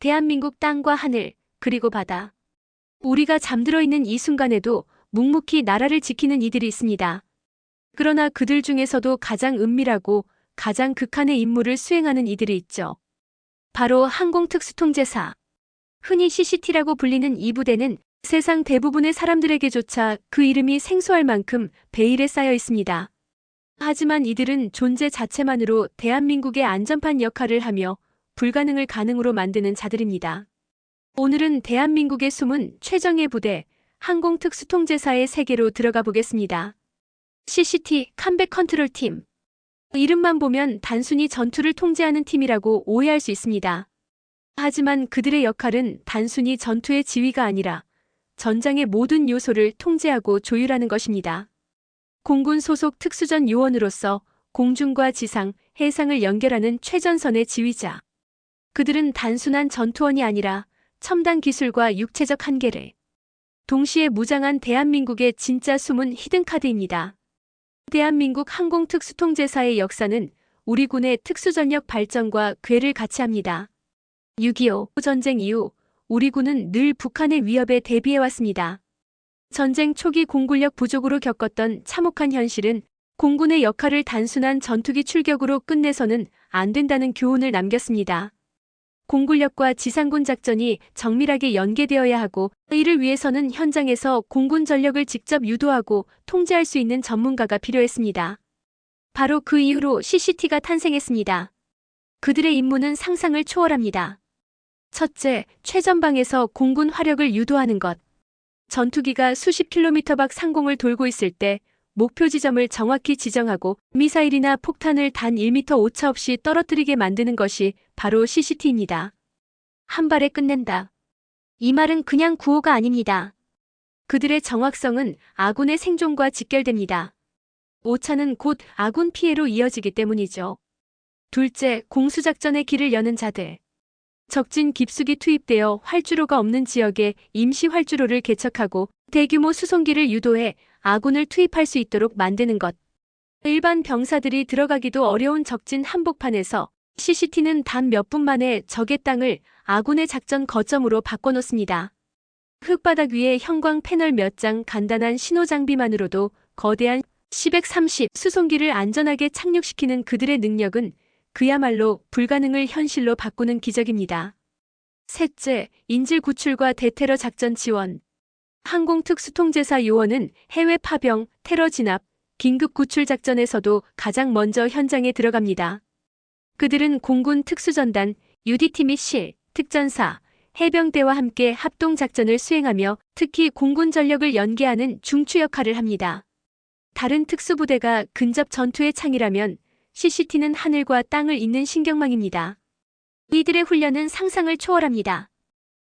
대한민국 땅과 하늘, 그리고 바다. 우리가 잠들어 있는 이 순간에도 묵묵히 나라를 지키는 이들이 있습니다. 그러나 그들 중에서도 가장 은밀하고 가장 극한의 임무를 수행하는 이들이 있죠. 바로 항공특수통제사. 흔히 CCT라고 불리는 이 부대는 세상 대부분의 사람들에게조차 그 이름이 생소할 만큼 베일에 쌓여 있습니다. 하지만 이들은 존재 자체만으로 대한민국의 안전판 역할을 하며 불가능을 가능으로 만드는 자들입니다. 오늘은 대한민국의 숨은 최정예 부대, 항공특수통제사의 세계로 들어가 보겠습니다. CCT 컴백 컨트롤 팀. 이름만 보면 단순히 전투를 통제하는 팀이라고 오해할 수 있습니다. 하지만 그들의 역할은 단순히 전투의 지휘가 아니라 전장의 모든 요소를 통제하고 조율하는 것입니다. 공군 소속 특수전 요원으로서 공중과 지상, 해상을 연결하는 최전선의 지휘자. 그들은 단순한 전투원이 아니라 첨단 기술과 육체적 한계를 동시에 무장한 대한민국의 진짜 숨은 히든카드입니다. 대한민국 항공특수통제사의 역사는 우리 군의 특수전력 발전과 궤를 같이 합니다. 6.25 전쟁 이후 우리 군은 늘 북한의 위협에 대비해왔습니다. 전쟁 초기 공군력 부족으로 겪었던 참혹한 현실은 공군의 역할을 단순한 전투기 출격으로 끝내서는 안 된다는 교훈을 남겼습니다. 공군력과 지상군 작전이 정밀하게 연계되어야 하고 이를 위해서는 현장에서 공군 전력을 직접 유도하고 통제할 수 있는 전문가가 필요했습니다. 바로 그 이후로 CCT가 탄생했습니다. 그들의 임무는 상상을 초월합니다. 첫째, 최전방에서 공군 화력을 유도하는 것. 전투기가 수십 킬로미터 밖 상공을 돌고 있을 때 목표 지점을 정확히 지정하고 미사일이나 폭탄을 단 1m 오차 없이 떨어뜨리게 만드는 것이 바로 CCT입니다. 한 발에 끝낸다. 이 말은 그냥 구호가 아닙니다. 그들의 정확성은 아군의 생존과 직결됩니다. 오차는 곧 아군 피해로 이어지기 때문이죠. 둘째, 공수작전의 길을 여는 자들. 적진 깊숙이 투입되어 활주로가 없는 지역에 임시 활주로를 개척하고 대규모 수송기를 유도해 아군을 투입할 수 있도록 만드는 것. 일반 병사들이 들어가기도 어려운 적진 한복판에서 CCT는 단 몇 분 만에 적의 땅을 아군의 작전 거점으로 바꿔놓습니다. 흙바닥 위에 형광 패널 몇 장 간단한 신호 장비만으로도 거대한 C-130 수송기를 안전하게 착륙시키는 그들의 능력은 그야말로 불가능을 현실로 바꾸는 기적입니다. 셋째, 인질 구출과 대테러 작전 지원. 항공특수통제사 요원은 해외 파병, 테러 진압, 긴급 구출 작전에서도 가장 먼저 현장에 들어갑니다. 그들은 공군 특수전단, UDT 및 실, 특전사, 해병대와 함께 합동작전을 수행하며 특히 공군 전력을 연계하는 중추 역할을 합니다. 다른 특수부대가 근접 전투의 창이라면 CCT는 하늘과 땅을 잇는 신경망입니다. 이들의 훈련은 상상을 초월합니다.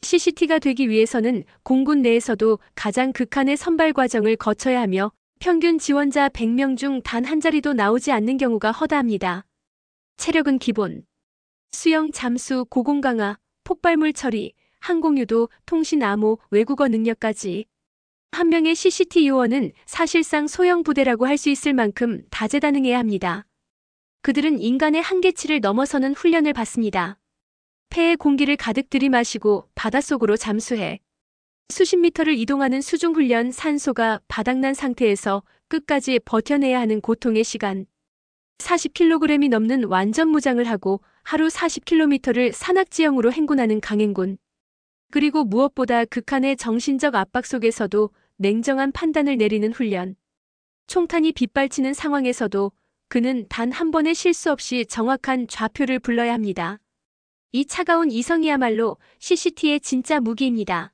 CCT가 되기 위해서는 공군 내에서도 가장 극한의 선발 과정을 거쳐야 하며 평균 지원자 100명 중 단 한 자리도 나오지 않는 경우가 허다합니다. 체력은 기본. 수영, 잠수, 고공 강화, 폭발물 처리, 항공유도, 통신 암호, 외국어 능력까지. 한 명의 CCT 요원은 사실상 소형 부대라고 할 수 있을 만큼 다재다능해야 합니다. 그들은 인간의 한계치를 넘어서는 훈련을 받습니다. 폐에 공기를 가득 들이마시고 바닷속으로 잠수해 수십 미터를 이동하는 수중훈련, 산소가 바닥난 상태에서 끝까지 버텨내야 하는 고통의 시간. 40kg이 넘는 완전 무장을 하고 하루 40km를 산악지형으로 행군하는 강행군. 그리고 무엇보다 극한의 정신적 압박 속에서도 냉정한 판단을 내리는 훈련. 총탄이 빗발치는 상황에서도 그는 단 한 번의 실수 없이 정확한 좌표를 불러야 합니다. 이 차가운 이성이야말로 CCT의 진짜 무기입니다.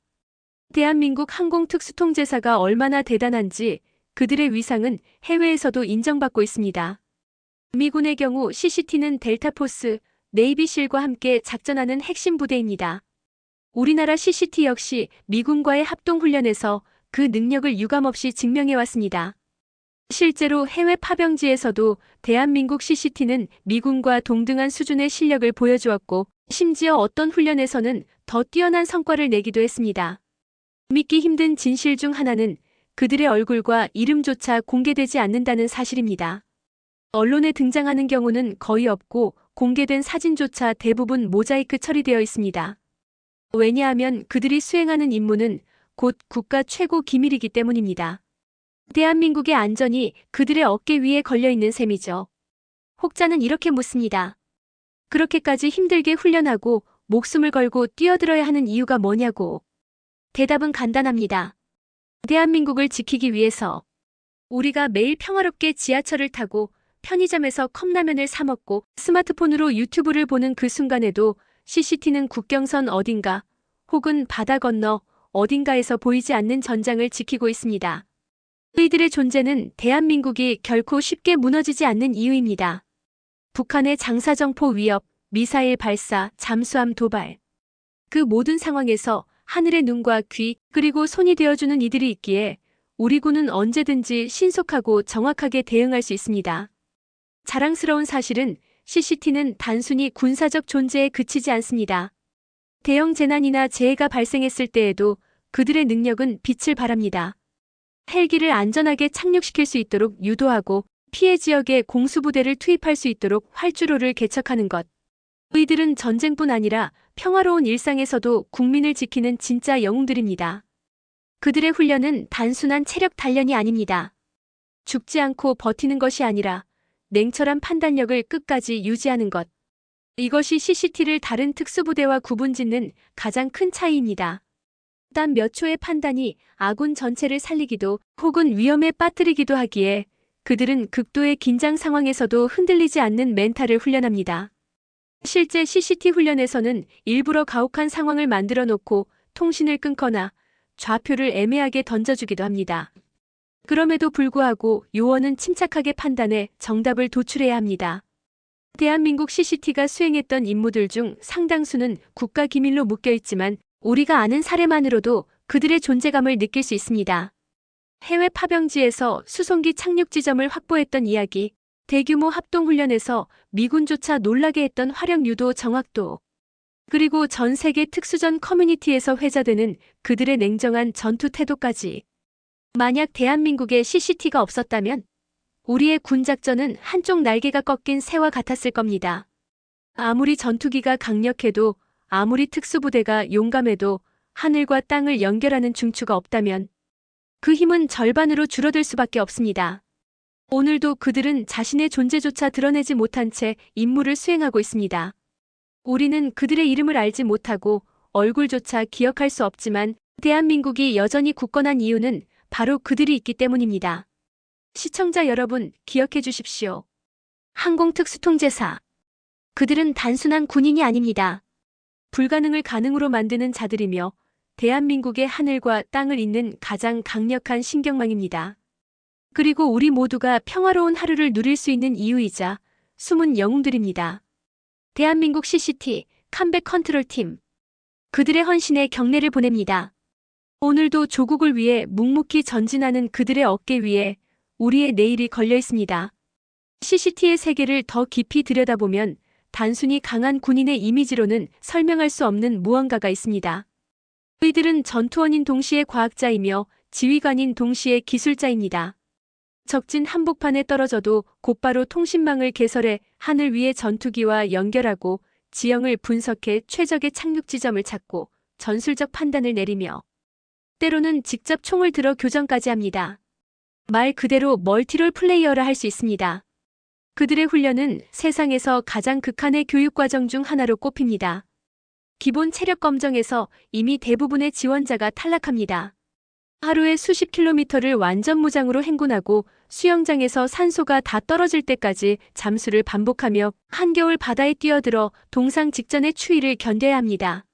대한민국 항공특수통제사가 얼마나 대단한지 그들의 위상은 해외에서도 인정받고 있습니다. 미군의 경우 CCT는 델타포스, 네이비실과 함께 작전하는 핵심 부대입니다. 우리나라 CCT 역시 미군과의 합동훈련에서 그 능력을 유감없이 증명해왔습니다. 실제로 해외 파병지에서도 대한민국 CCT는 미군과 동등한 수준의 실력을 보여주었고 심지어 어떤 훈련에서는 더 뛰어난 성과를 내기도 했습니다. 믿기 힘든 진실 중 하나는 그들의 얼굴과 이름조차 공개되지 않는다는 사실입니다. 언론에 등장하는 경우는 거의 없고 공개된 사진조차 대부분 모자이크 처리되어 있습니다. 왜냐하면 그들이 수행하는 임무는 곧 국가 최고 기밀이기 때문입니다. 대한민국의 안전이 그들의 어깨 위에 걸려있는 셈이죠. 혹자는 이렇게 묻습니다. 그렇게까지 힘들게 훈련하고 목숨을 걸고 뛰어들어야 하는 이유가 뭐냐고. 대답은 간단합니다. 대한민국을 지키기 위해서. 우리가 매일 평화롭게 지하철을 타고 편의점에서 컵라면을 사 먹고 스마트폰으로 유튜브를 보는 그 순간에도 CCT는 국경선 어딘가 혹은 바다 건너 어딘가에서 보이지 않는 전장을 지키고 있습니다. 이들의 존재는 대한민국이 결코 쉽게 무너지지 않는 이유입니다. 북한의 장사정포 위협, 미사일 발사, 잠수함 도발. 그 모든 상황에서 하늘의 눈과 귀 그리고 손이 되어주는 이들이 있기에 우리 군은 언제든지 신속하고 정확하게 대응할 수 있습니다. 자랑스러운 사실은 CCT는 단순히 군사적 존재에 그치지 않습니다. 대형 재난이나 재해가 발생했을 때에도 그들의 능력은 빛을 발합니다. 헬기를 안전하게 착륙시킬 수 있도록 유도하고 피해 지역에 공수부대를 투입할 수 있도록 활주로를 개척하는 것. 이들은 전쟁뿐 아니라 평화로운 일상에서도 국민을 지키는 진짜 영웅들입니다. 그들의 훈련은 단순한 체력 단련이 아닙니다. 죽지 않고 버티는 것이 아니라 냉철한 판단력을 끝까지 유지하는 것. 이것이 CCT를 다른 특수부대와 구분짓는 가장 큰 차이입니다. 단 몇 초의 판단이 아군 전체를 살리기도 혹은 위험에 빠뜨리기도 하기에 그들은 극도의 긴장 상황에서도 흔들리지 않는 멘탈을 훈련합니다. 실제 CCT 훈련에서는 일부러 가혹한 상황을 만들어 놓고 통신을 끊거나 좌표를 애매하게 던져주기도 합니다. 그럼에도 불구하고 요원은 침착하게 판단해 정답을 도출해야 합니다. 대한민국 CCT가 수행했던 임무들 중 상당수는 국가 기밀로 묶여있지만 우리가 아는 사례만으로도 그들의 존재감을 느낄 수 있습니다. 해외 파병지에서 수송기 착륙 지점을 확보했던 이야기, 대규모 합동훈련에서 미군조차 놀라게 했던 화력 유도 정확도, 그리고 전 세계 특수전 커뮤니티에서 회자되는 그들의 냉정한 전투 태도까지. 만약 대한민국에 CCT가 없었다면 우리의 군작전은 한쪽 날개가 꺾인 새와 같았을 겁니다. 아무리 전투기가 강력해도 아무리 특수부대가 용감해도 하늘과 땅을 연결하는 중추가 없다면 그 힘은 절반으로 줄어들 수밖에 없습니다. 오늘도 그들은 자신의 존재조차 드러내지 못한 채 임무를 수행하고 있습니다. 우리는 그들의 이름을 알지 못하고 얼굴조차 기억할 수 없지만 대한민국이 여전히 굳건한 이유는 바로 그들이 있기 때문입니다. 시청자 여러분, 기억해 주십시오. 항공특수통제사. 그들은 단순한 군인이 아닙니다. 불가능을 가능으로 만드는 자들이며 대한민국의 하늘과 땅을 잇는 가장 강력한 신경망입니다. 그리고 우리 모두가 평화로운 하루를 누릴 수 있는 이유이자 숨은 영웅들입니다. 대한민국 CCT 컴백 컨트롤팀. 그들의 헌신에 경례를 보냅니다. 오늘도 조국을 위해 묵묵히 전진하는 그들의 어깨 위에 우리의 내일이 걸려 있습니다. CCT의 세계를 더 깊이 들여다보면 단순히 강한 군인의 이미지로는 설명할 수 없는 무언가가 있습니다. 이들은 전투원인 동시에 과학자이며 지휘관인 동시에 기술자입니다. 적진 한복판에 떨어져도 곧바로 통신망을 개설해 하늘 위의 전투기와 연결하고 지형을 분석해 최적의 착륙 지점을 찾고 전술적 판단을 내리며 때로는 직접 총을 들어 교전까지 합니다. 말 그대로 멀티롤 플레이어라 할 수 있습니다. 그들의 훈련은 세상에서 가장 극한의 교육과정 중 하나로 꼽힙니다. 기본 체력 검정에서 이미 대부분의 지원자가 탈락합니다. 하루에 수십 킬로미터를 완전 무장으로 행군하고 수영장에서 산소가 다 떨어질 때까지 잠수를 반복하며 한겨울 바다에 뛰어들어 동상 직전의 추위를 견뎌야 합니다.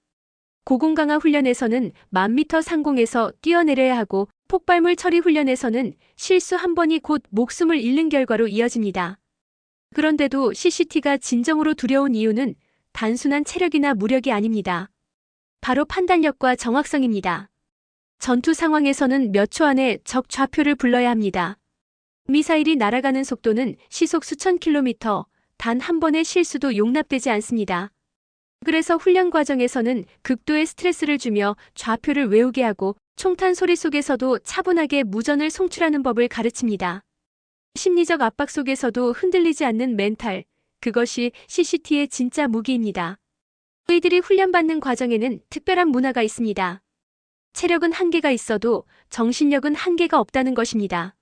고공강화 훈련에서는 1000m 상공에서 뛰어내려야 하고 폭발물 처리 훈련에서는 실수 한 번이 곧 목숨을 잃는 결과로 이어집니다. 그런데도 CCT가 진정으로 두려운 이유는 단순한 체력이나 무력이 아닙니다. 바로 판단력과 정확성입니다. 전투 상황에서는 몇 초 안에 적 좌표를 불러야 합니다. 미사일이 날아가는 속도는 시속 수천 킬로미터, 단 한 번의 실수도 용납되지 않습니다. 그래서 훈련 과정에서는 극도의 스트레스를 주며 좌표를 외우게 하고 총탄 소리 속에서도 차분하게 무전을 송출하는 법을 가르칩니다. 심리적 압박 속에서도 흔들리지 않는 멘탈, 그것이 CCT의 진짜 무기입니다. 이들이 훈련받는 과정에는 특별한 문화가 있습니다. 체력은 한계가 있어도 정신력은 한계가 없다는 것입니다.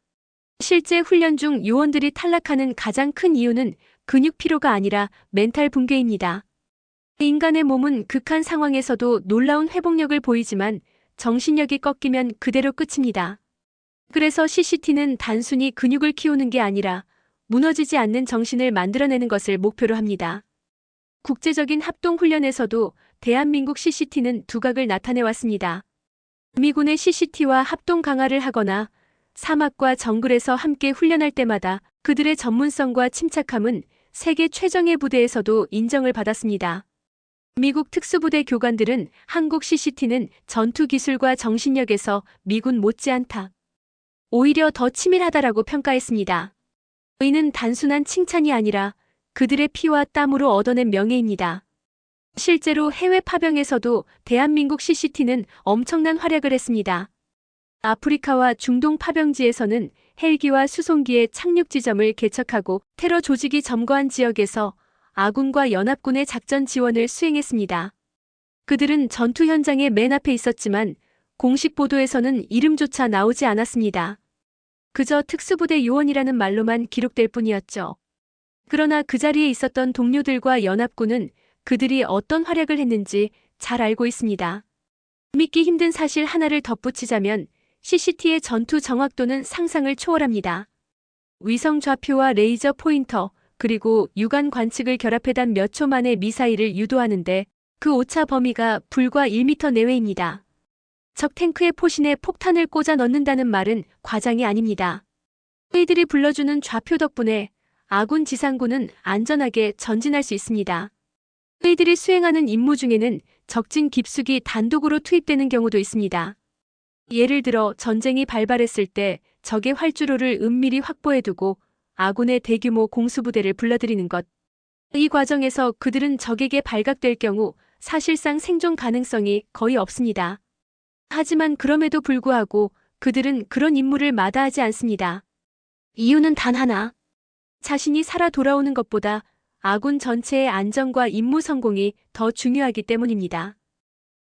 실제 훈련 중 요원들이 탈락하는 가장 큰 이유는 근육 피로가 아니라 멘탈 붕괴입니다. 인간의 몸은 극한 상황에서도 놀라운 회복력을 보이지만 정신력이 꺾이면 그대로 끝입니다. 그래서 CCT는 단순히 근육을 키우는 게 아니라 무너지지 않는 정신을 만들어내는 것을 목표로 합니다. 국제적인 합동훈련에서도 대한민국 CCT는 두각을 나타내왔습니다. 미군의 CCT와 합동 강화를 하거나 사막과 정글에서 함께 훈련할 때마다 그들의 전문성과 침착함은 세계 최정예 부대에서도 인정을 받았습니다. 미국 특수부대 교관들은 한국 CCT는 전투 기술과 정신력에서 미군 못지않다, 오히려 더 치밀하다라고 평가했습니다. 이는 단순한 칭찬이 아니라 그들의 피와 땀으로 얻어낸 명예입니다. 실제로 해외 파병에서도 대한민국 CCT는 엄청난 활약을 했습니다. 아프리카와 중동 파병지에서는 헬기와 수송기의 착륙 지점을 개척하고 테러 조직이 점거한 지역에서 아군과 연합군의 작전 지원을 수행했습니다. 그들은 전투 현장의 맨 앞에 있었지만 공식 보도에서는 이름조차 나오지 않았습니다. 그저 특수부대 요원이라는 말로만 기록될 뿐이었죠. 그러나 그 자리에 있었던 동료들과 연합군은 그들이 어떤 활약을 했는지 잘 알고 있습니다. 믿기 힘든 사실 하나를 덧붙이자면 CCT의 전투 정확도는 상상을 초월합니다. 위성 좌표와 레이저 포인터, 그리고 육안 관측을 결합해 단 몇 초 만에 미사일을 유도하는데 그 오차 범위가 불과 1m 내외입니다. 적 탱크의 포신에 폭탄을 꽂아 넣는다는 말은 과장이 아닙니다. 이들이 불러주는 좌표 덕분에 아군 지상군은 안전하게 전진할 수 있습니다. 이들이 수행하는 임무 중에는 적진 깊숙이 단독으로 투입되는 경우도 있습니다. 예를 들어 전쟁이 발발했을 때 적의 활주로를 은밀히 확보해두고 아군의 대규모 공수부대를 불러들이는 것. 이 과정에서 그들은 적에게 발각될 경우 사실상 생존 가능성이 거의 없습니다. 하지만 그럼에도 불구하고 그들은 그런 임무를 마다하지 않습니다. 이유는 단 하나. 자신이 살아 돌아오는 것보다 아군 전체의 안전과 임무 성공이 더 중요하기 때문입니다.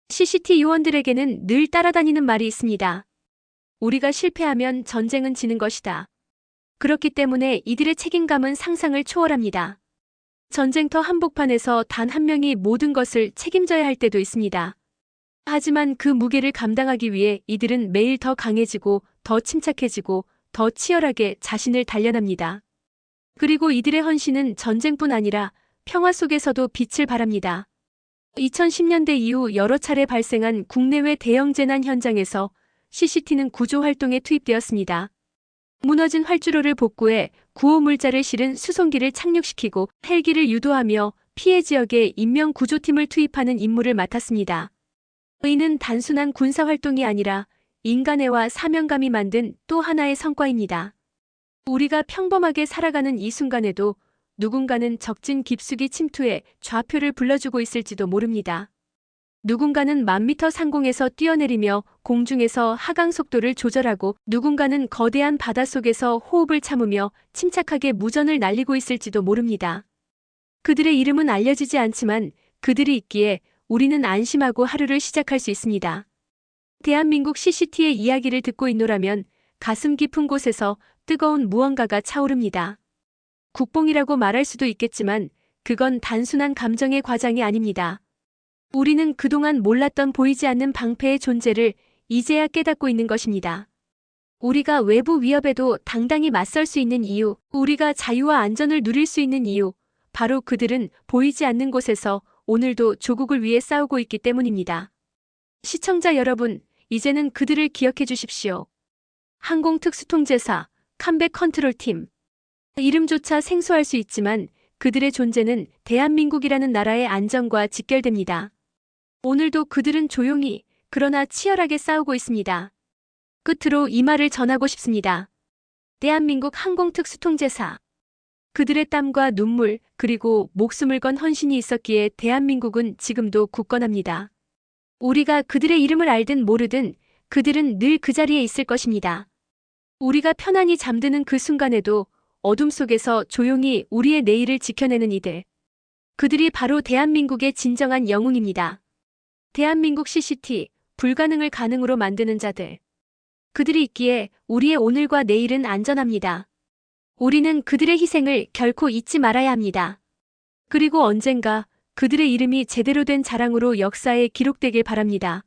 CCT 요원들에게는 늘 따라다니는 말이 있습니다. 우리가 실패하면 전쟁은 지는 것이다. 그렇기 때문에 이들의 책임감은 상상을 초월합니다. 전쟁터 한복판에서 단 한 명이 모든 것을 책임져야 할 때도 있습니다. 하지만 그 무게를 감당하기 위해 이들은 매일 더 강해지고 더 침착해지고 더 치열하게 자신을 단련합니다. 그리고 이들의 헌신은 전쟁뿐 아니라 평화 속에서도 빛을 발합니다. 2010년대 이후 여러 차례 발생한 국내외 대형 재난 현장에서 CCT는 구조 활동에 투입되었습니다. 무너진 활주로를 복구해 구호물자를 실은 수송기를 착륙시키고 헬기를 유도하며 피해 지역에 인명구조팀을 투입하는 임무를 맡았습니다. 이는 단순한 군사활동이 아니라 인간애와 사명감이 만든 또 하나의 성과입니다. 우리가 평범하게 살아가는 이 순간에도 누군가는 적진 깊숙이 침투해 좌표를 불러주고 있을지도 모릅니다. 누군가는 1000m 상공에서 뛰어내리며 공중에서 하강 속도를 조절하고 누군가는 거대한 바닷속에서 호흡을 참으며 침착하게 무전을 날리고 있을지도 모릅니다. 그들의 이름은 알려지지 않지만 그들이 있기에 우리는 안심하고 하루를 시작할 수 있습니다. 대한민국 CCT의 이야기를 듣고 있노라면 가슴 깊은 곳에서 뜨거운 무언가가 차오릅니다. 국뽕이라고 말할 수도 있겠지만 그건 단순한 감정의 과장이 아닙니다. 우리는 그동안 몰랐던 보이지 않는 방패의 존재를 이제야 깨닫고 있는 것입니다. 우리가 외부 위협에도 당당히 맞설 수 있는 이유, 우리가 자유와 안전을 누릴 수 있는 이유, 바로 그들은 보이지 않는 곳에서 오늘도 조국을 위해 싸우고 있기 때문입니다. 시청자 여러분, 이제는 그들을 기억해 주십시오. 항공특수통제사, 컴백 컨트롤팀. 이름조차 생소할 수 있지만 그들의 존재는 대한민국이라는 나라의 안전과 직결됩니다. 오늘도 그들은 조용히 그러나 치열하게 싸우고 있습니다. 끝으로 이 말을 전하고 싶습니다. 대한민국 항공특수통제사. 그들의 땀과 눈물 그리고 목숨을 건 헌신이 있었기에 대한민국은 지금도 굳건합니다. 우리가 그들의 이름을 알든 모르든 그들은 늘 그 자리에 있을 것입니다. 우리가 편안히 잠드는 그 순간에도 어둠 속에서 조용히 우리의 내일을 지켜내는 이들. 그들이 바로 대한민국의 진정한 영웅입니다. 대한민국 CCT, 불가능을 가능으로 만드는 자들. 그들이 있기에 우리의 오늘과 내일은 안전합니다. 우리는 그들의 희생을 결코 잊지 말아야 합니다. 그리고 언젠가 그들의 이름이 제대로 된 자랑으로 역사에 기록되길 바랍니다.